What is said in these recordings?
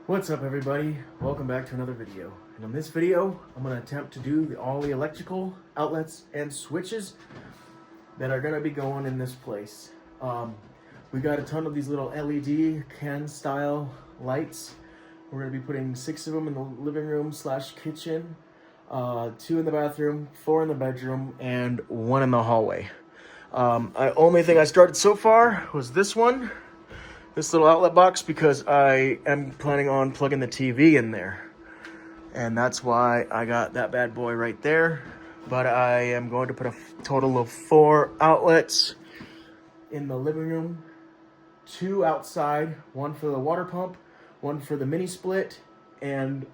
What's up everybody? Welcome back to another video. And in this video, I'm going to attempt to do all the electrical outlets and switches that are going to be going in this place. We got a ton of these little LED can style lights. We're going to be putting 6 of them in the living room / kitchen, 2 in the bathroom, 4 in the bedroom, and 1 in the hallway. The only thing I started so far was this one. This little outlet box, because I am planning on plugging the TV in there, and that's why I got that bad boy right there. But I am going to put a total of 4 outlets in the living room, 2 outside, 1 for the water pump, 1 for the mini split, and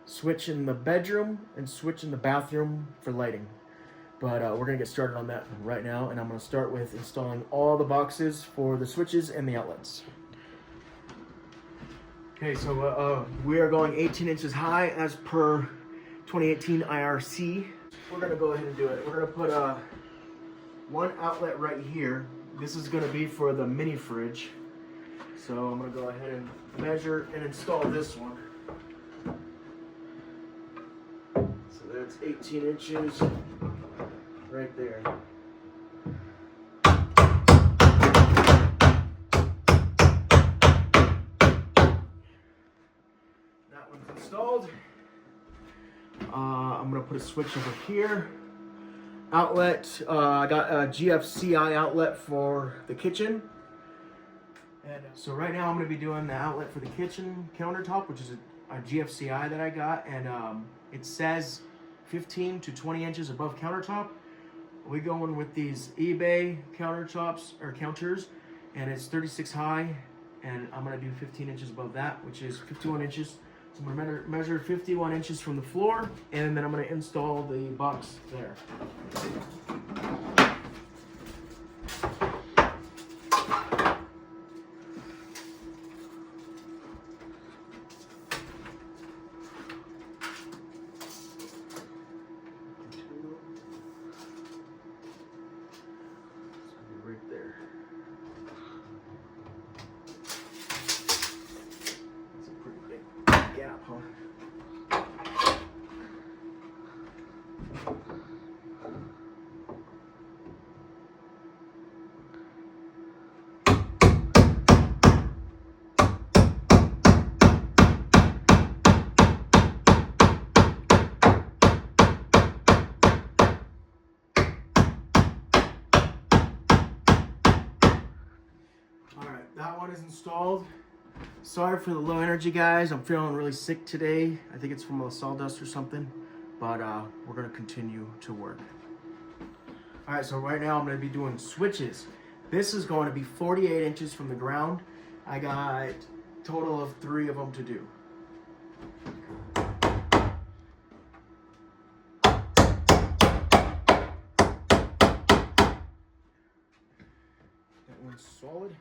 switch in the bedroom and switch in the bathroom for lighting. But we're going to get started on that right now, and I'm going to start with installing all the boxes for the switches and the outlets. Okay, so we are going 18 inches high as per 2018 IRC. We're going to go ahead and do it. We're going to put 1 outlet right here. This is going to be for the mini fridge. So I'm going to go ahead and measure and install this one. So that's 18 inches. Right there. That one's installed. I'm going to put a switch over here. Outlet, I got a GFCI outlet for the kitchen. And so right now I'm going to be doing the outlet for the kitchen countertop, which is a GFCI that I got. And it says 15 to 20 inches above countertop. We going with these eBay countertops or counters, and it's 36 high, and I'm gonna do 15 inches above that, which is 51 inches. So I'm gonna measure 51 inches from the floor, and then I'm gonna install the box there. Right there. That's a pretty big gap, huh? That one is installed. Sorry for the low energy, guys. I'm feeling really sick today. I think it's from a sawdust or something, but we're gonna continue to work. All right, so right now I'm gonna be doing switches. This is going to be 48 inches from the ground. I got a total of 3 of them to do. That one's solid.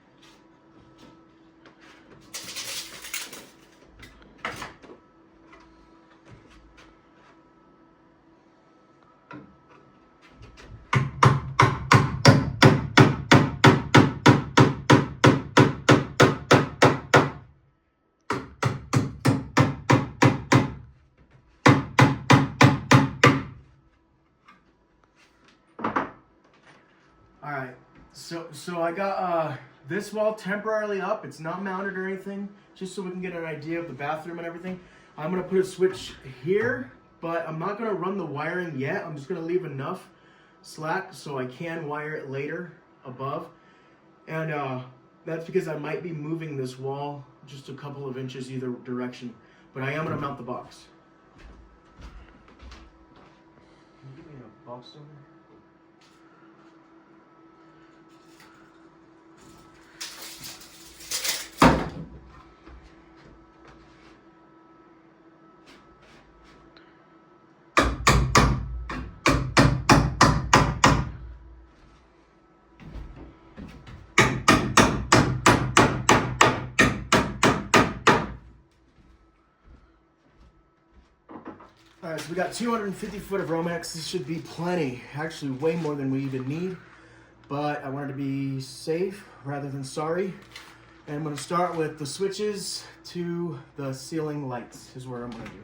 All right, so I got this wall temporarily up. It's not mounted or anything, just so we can get an idea of the bathroom and everything. I'm gonna put a switch here, but I'm not gonna run the wiring yet. I'm just gonna leave enough slack so I can wire it later above. And that's because I might be moving this wall just a couple of inches either direction, but I am gonna mount the box. Can you give me a box over there? All right, so we got 250 foot of Romex. This should be plenty, actually way more than we even need, but I wanted to be safe rather than sorry. And I'm going to start with the switches to the ceiling lights is where I'm going to do.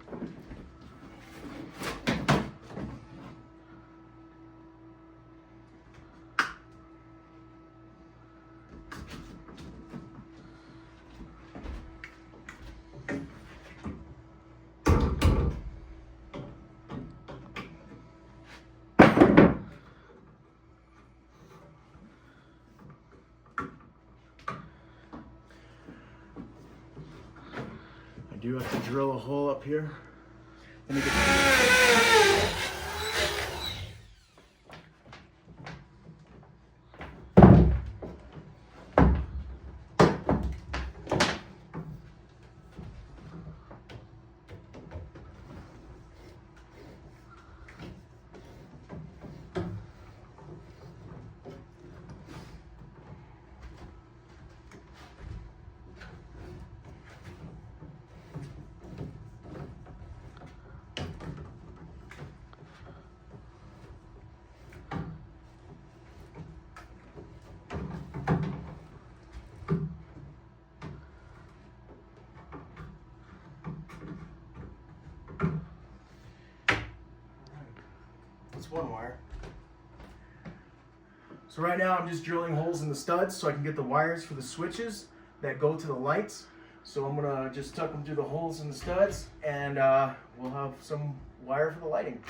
I do have to drill a hole up here. Let me get one wire. So right now I'm just drilling holes in the studs so I can get the wires for the switches that go to the lights. So I'm gonna just tuck them through the holes in the studs and we'll have some wire for the lighting.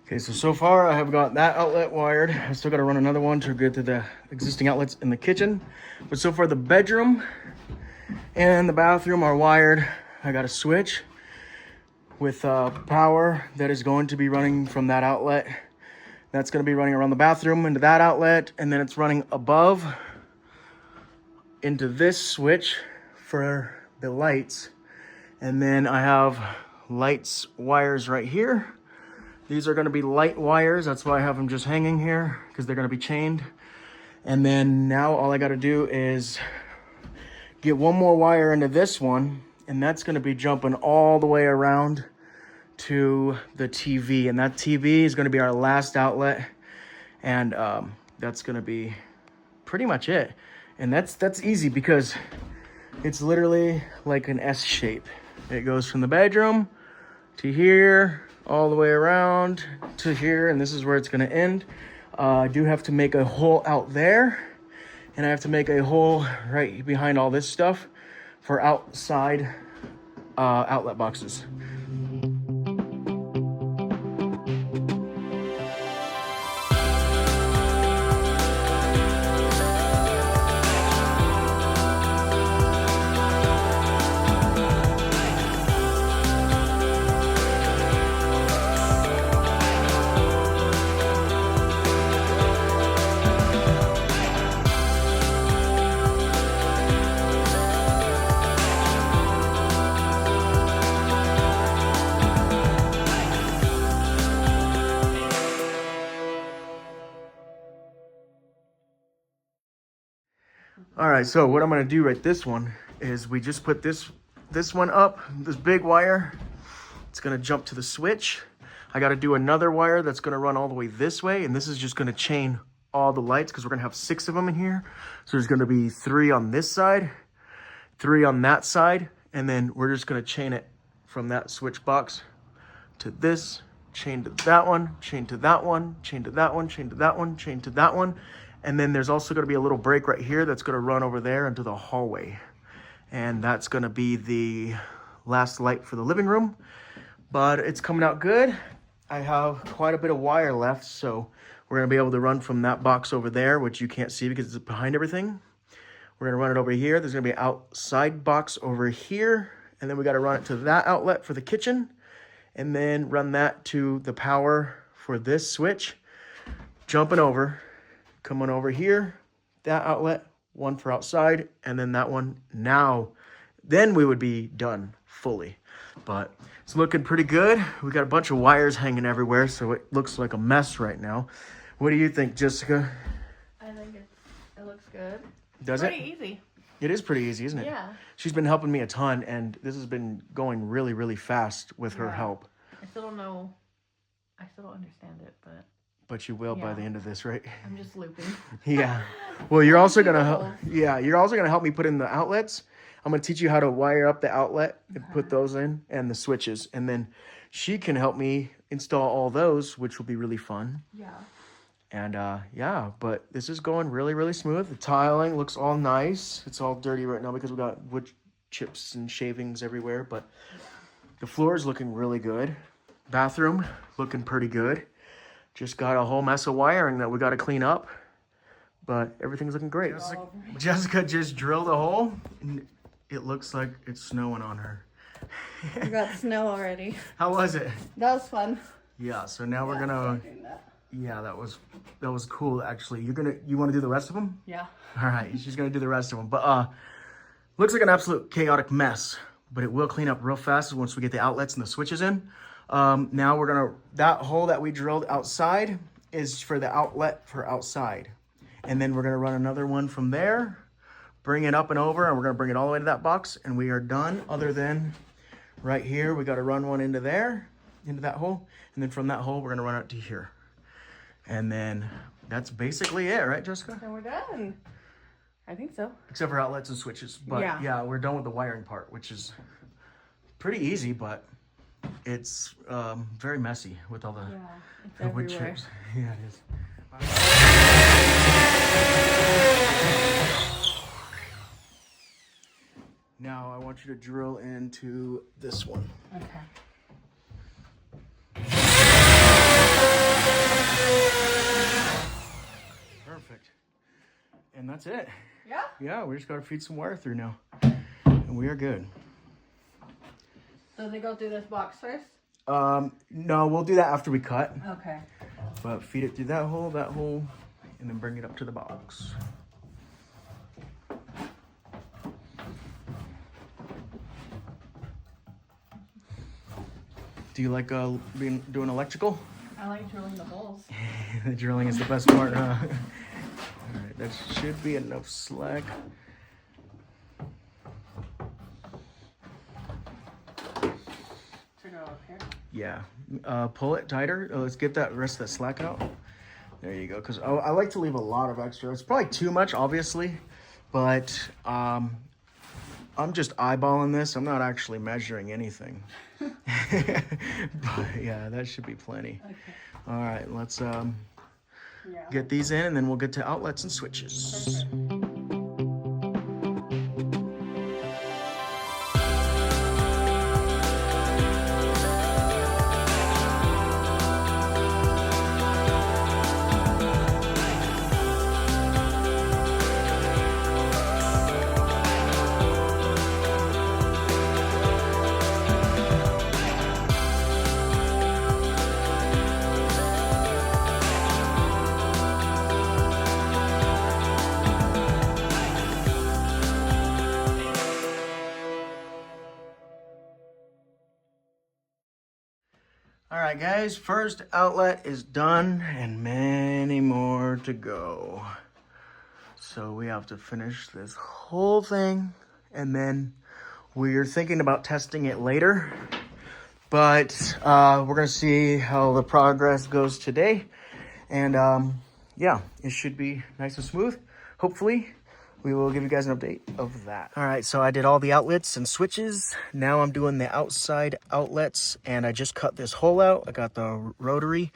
Okay, so far I have got that outlet wired. I still got to run another one to get to the existing outlets in the kitchen. But so far the bedroom and the bathroom are wired. I got a switch with power that is going to be running from that outlet. That's going to be running around the bathroom into that outlet, and then it's running above into this switch for the lights. And then I have lights wires right here. These are going to be light wires. That's why I have them just hanging here, because they're going to be chained. And then now all I got to do is get one more wire into this one, and that's going to be jumping all the way around to the TV. And that TV is going to be our last outlet. And that's going to be pretty much it. And that's easy because it's literally like an S shape. It goes from the bedroom to here, all the way around to here, and this is where it's going to end. I do have to make a hole out there, and I have to make a hole right behind all this stuff for outside outlet boxes. All right, so what I'm gonna do right this one is we just put this one up, this big wire. It's gonna jump to the switch. I gotta do another wire that's gonna run all the way this way, and this is just gonna chain all the lights because we're gonna have 6 of them in here. So there's gonna be 3 on this side, 3 on that side, and then we're just gonna chain it from that switch box to this, chain to that one, chain to that one, chain to that one, chain to that one, chain to that one. And then there's also gonna be a little break right here that's gonna run over there into the hallway. And that's gonna be the last light for the living room. But it's coming out good. I have quite a bit of wire left, so we're gonna be able to run from that box over there, which you can't see because it's behind everything. We're gonna run it over here. There's gonna be an outside box over here. And then we gotta run it to that outlet for the kitchen. And then run that to the power for this switch. Jumping over. Coming over here, that outlet, one for outside, and then that one. Now then we would be done fully. But it's looking pretty good. We got a bunch of wires hanging everywhere, so it looks like a mess right now. What do you think, Jessica? I think it looks good. Does it? Pretty easy. It is pretty easy, isn't it? Yeah. She's been helping me a ton, and this has been going really, really fast with her help. I still don't know. I still don't understand it, But you will by the end of this, right? I'm just looping. Yeah. Well, you're also gonna help. Yeah, you're also gonna help me put in the outlets. I'm gonna teach you how to wire up the outlet and put those in, and the switches, and then she can help me install all those, which will be really fun. Yeah. And yeah, but this is going really, really smooth. The tiling looks all nice. It's all dirty right now because we got wood chips and shavings everywhere, but the floor is looking really good. Bathroom looking pretty good. Just got a whole mess of wiring that we got to clean up, but everything's looking great. Jessica just drilled a hole, and it looks like it's snowing on her. We got snow already. How was it? That was fun. Yeah, so now we're gonna. Yeah, that was cool actually. You want to do the rest of them? Yeah. All right, she's gonna do the rest of them. But looks like an absolute chaotic mess, but it will clean up real fast once we get the outlets and the switches in. Now that hole that we drilled outside is for the outlet for outside. And then we're gonna run another one from there, bring it up and over, and we're gonna bring it all the way to that box, and we are done. Other than right here, we gotta run one into there, into that hole. And then from that hole, we're gonna run out to here. And then that's basically it, right, Jessica? And we're done. I think so. Except for outlets and switches. But yeah, we're done with the wiring part, which is pretty easy, but it's very messy with all the wood chips. Yeah, it is. Now I want you to drill into this one. Okay. Perfect. And that's it. Yeah? Yeah, we just got to feed some wire through now. And we are good. Does it go through this box first? No, we'll do that after we cut. Okay. But feed it through that hole, and then bring it up to the box. Do you like doing electrical? I like drilling the holes. The drilling is the best part, huh? All right, that should be enough slack. To go up here? Yeah. Pull it tighter. Let's get that rest of that slack out. There you go. Because I like to leave a lot of extra. It's probably too much, obviously. But I'm just eyeballing this. I'm not actually measuring anything. But yeah, that should be plenty. Okay. All right, let's get these in, and then we'll get to outlets and switches. Perfect. All right, guys, first outlet is done and many more to go. So we have to finish this whole thing, and then we're thinking about testing it later. But we're gonna see how the progress goes today. And yeah, it should be nice and smooth, hopefully. We will give you guys an update of that. All right, so I did all the outlets and switches. Now I'm doing the outside outlets, and I just cut this hole out. I got the rotary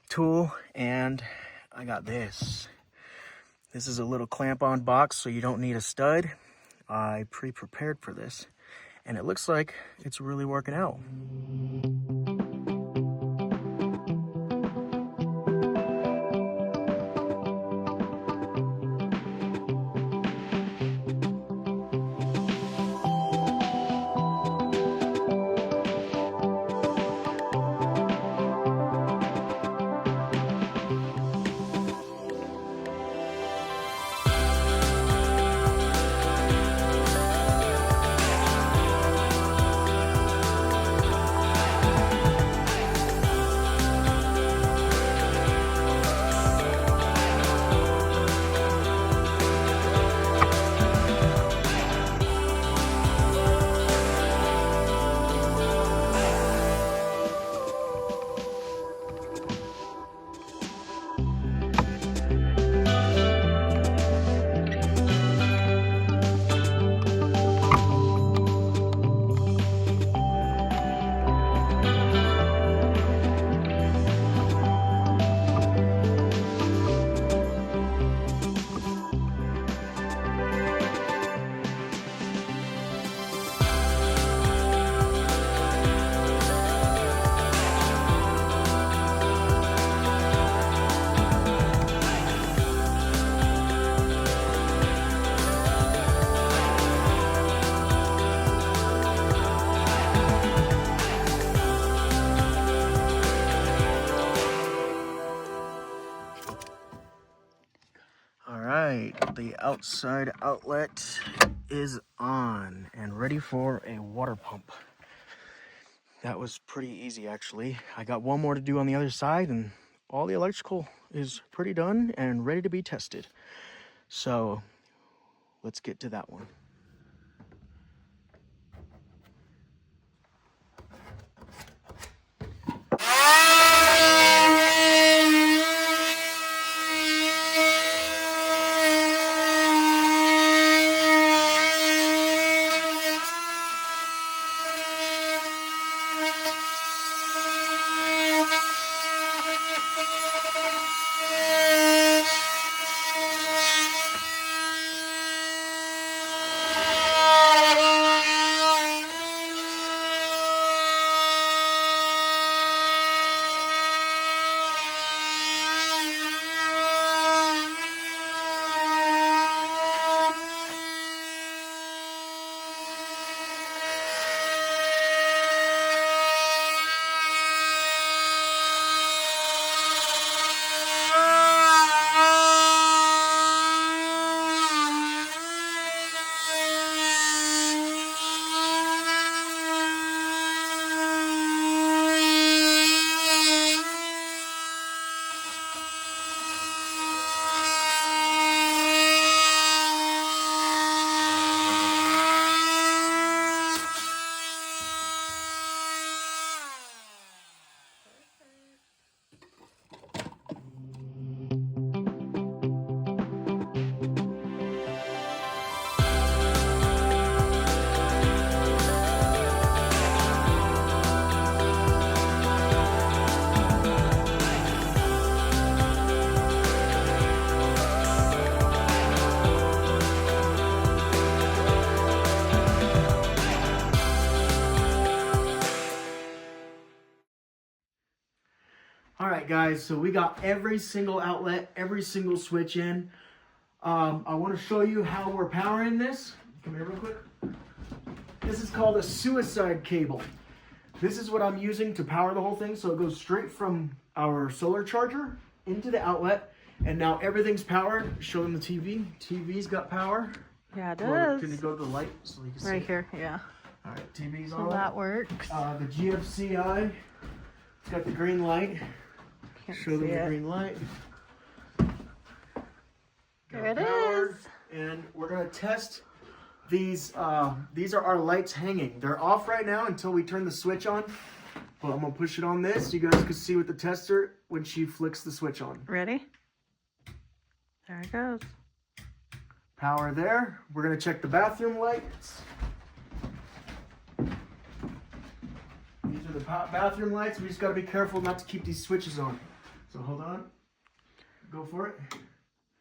tool, and I got this. This is a little clamp-on box, so you don't need a stud. I pre-prepared for this, and it looks like it's really working out. the outside outlet is on and ready for a water pump. That was pretty easy, actually. I got one more to do on the other side, and all the electrical is pretty done and ready to be tested. So let's get to that one. Alright guys, so we got every single outlet, every single switch in. I want to show you how we're powering this. Come here real quick. This is called a suicide cable. This is what I'm using to power the whole thing. So it goes straight from our solar charger into the outlet. And now everything's powered. Show them the TV. TV's got power. Yeah, it Or does. can you go to the light so you can see? Right here, yeah. Alright, TV's So on. that works. The GFCI. It's got the green light. Can't Show them see the it. green light. There it Powered. is. And we're gonna test these. These are our lights hanging. They're off right now until we turn the switch on. But I'm gonna push it on this. You guys can see with the tester when she flicks the switch on. Ready? There it goes. Power there. We're gonna check the bathroom lights. These are the bathroom lights. We just gotta be careful not to keep these switches on. So hold on. Go for it.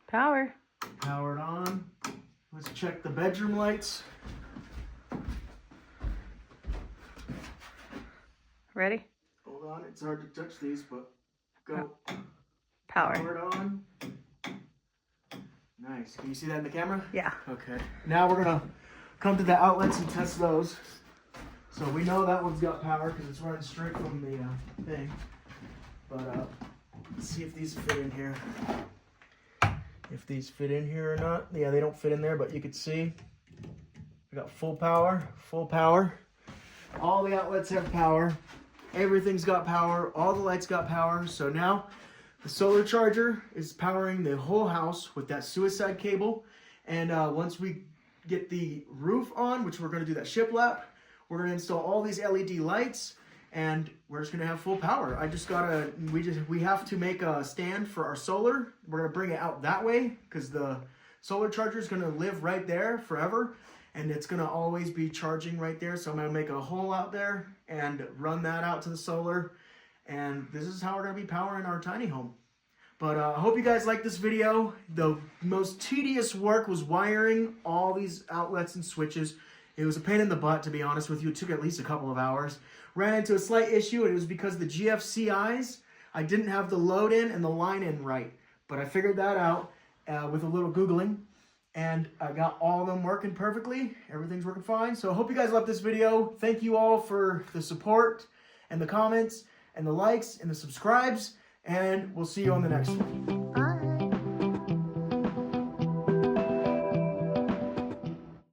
Power. Powered on. Let's check the bedroom lights. Ready? Hold on, it's hard to touch these, but go. Power. Powered on. Nice. Can you see that in the camera? Yeah. Okay. Now we're gonna come to the outlets and test those. So we know that one's got power because it's running straight from the thing. But let's see if these fit in here. If these fit in here or not. Yeah, they don't fit in there, but you can see we got full power, full power. All the outlets have power. Everything's got power. All the lights got power. So now the solar charger is powering the whole house with that suicide cable. And once we get the roof on, which we're going to do that shiplap, we're going to install all these LED lights. And we're just gonna have full power. We have to make a stand for our solar. We're gonna bring it out that way because the solar charger is gonna live right there forever, and it's gonna always be charging right there. So I'm gonna make a hole out there and run that out to the solar, and this is how we're gonna be powering our tiny home. But I hope you guys liked this video. The most tedious work was wiring all these outlets and switches. It was a pain in the butt, to be honest with you. It took at least a couple of hours. Ran into a slight issue, and it was because the GFCIs, I didn't have the load in and the line in right. But I figured that out with a little Googling, and I got all of them working perfectly. Everything's working fine. So I hope you guys loved this video. Thank you all for the support and the comments and the likes and the subscribes, and we'll see you on the next one.